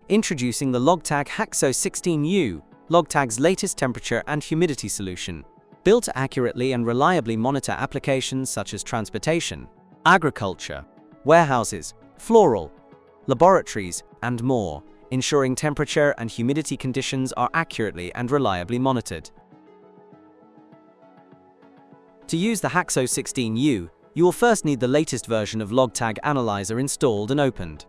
Introducing the LogTag HAXO-16U, LogTag's latest temperature and humidity solution, built to accurately and reliably monitor applications such as transportation, agriculture, warehouses, floral, laboratories, and more, ensuring temperature and humidity conditions are accurately and reliably monitored. To use the HAXO-16U, you will first need the latest version of LogTag Analyzer installed and opened.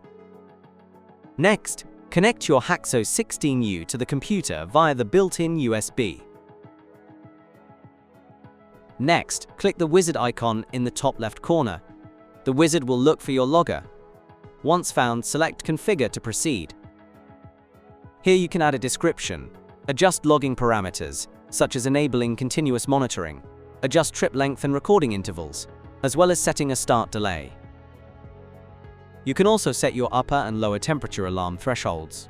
Next, connect your HAXO-16U to the computer via the built-in USB. Next, click the wizard icon in the top left corner. The wizard will look for your logger. Once found, select Configure to proceed. Here you can add a description, adjust logging parameters, such as enabling continuous monitoring, adjust trip length and recording intervals, as well as setting a start delay. You can also set your upper and lower temperature alarm thresholds.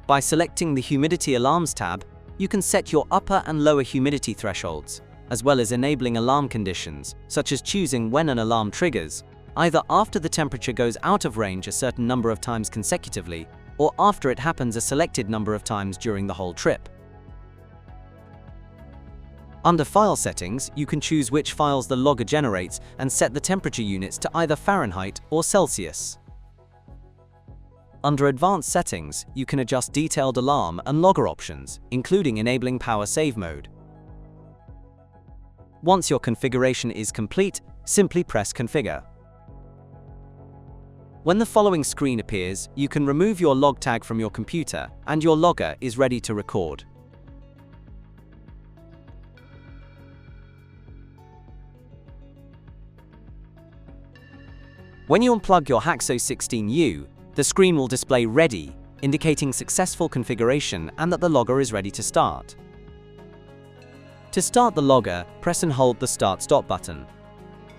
By selecting the Humidity Alarms tab, you can set your upper and lower humidity thresholds, as well as enabling alarm conditions, such as choosing when an alarm triggers, either after the temperature goes out of range a certain number of times consecutively, or after it happens a selected number of times during the whole trip. Under File Settings, you can choose which files the logger generates and set the temperature units to either Fahrenheit or Celsius. Under Advanced Settings, you can adjust detailed alarm and logger options, including enabling Power Save Mode. Once your configuration is complete, simply press Configure. When the following screen appears, you can remove your LogTag from your computer, and your logger is ready to record. When you unplug your HAXO-16U, the screen will display Ready, indicating successful configuration and that the logger is ready to start. To start the logger, press and hold the Start-Stop button.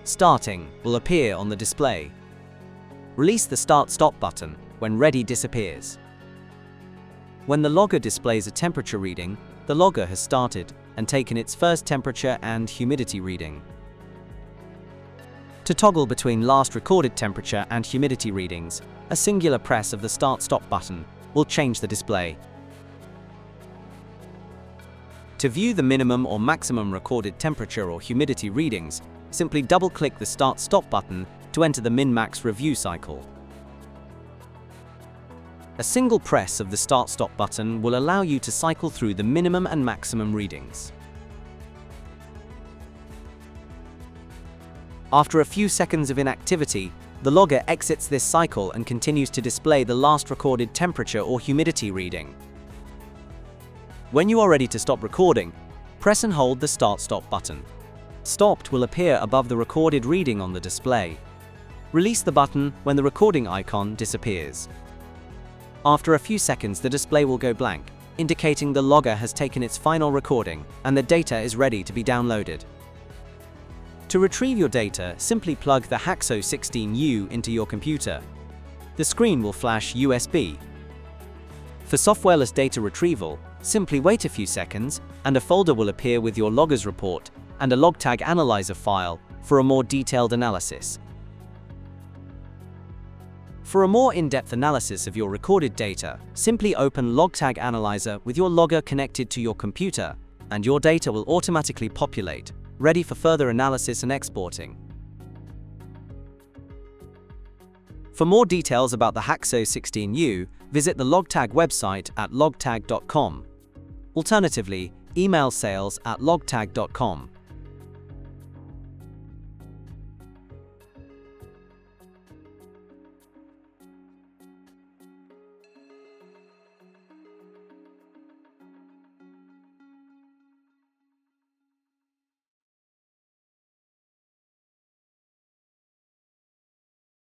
Starting will appear on the display. Release the Start-Stop button when Ready disappears. When the logger displays a temperature reading, the logger has started and taken its first temperature and humidity reading. To toggle between last recorded temperature and humidity readings, a singular press of the Start-Stop button will change the display. To view the minimum or maximum recorded temperature or humidity readings, simply double-click the Start-Stop button to enter the min-max review cycle. A single press of the Start-Stop button will allow you to cycle through the minimum and maximum readings. After a few seconds of inactivity, the logger exits this cycle and continues to display the last recorded temperature or humidity reading. When you are ready to stop recording, press and hold the Start-Stop button. Stopped will appear above the recorded reading on the display. Release the button when the recording icon disappears. After a few seconds, the display will go blank, indicating the logger has taken its final recording and the data is ready to be downloaded. To retrieve your data, simply plug the HAXO-16U into your computer. The screen will flash USB. For softwareless data retrieval, simply wait a few seconds and a folder will appear with your logger's report and a LogTag Analyzer file for a more detailed analysis. For a more in-depth analysis of your recorded data, simply open LogTag Analyzer with your logger connected to your computer, and your data will automatically populate, ready for further analysis and exporting. For more details about the HAXO-16U, visit the LogTag website at logtag.com. Alternatively, email sales@logtag.com.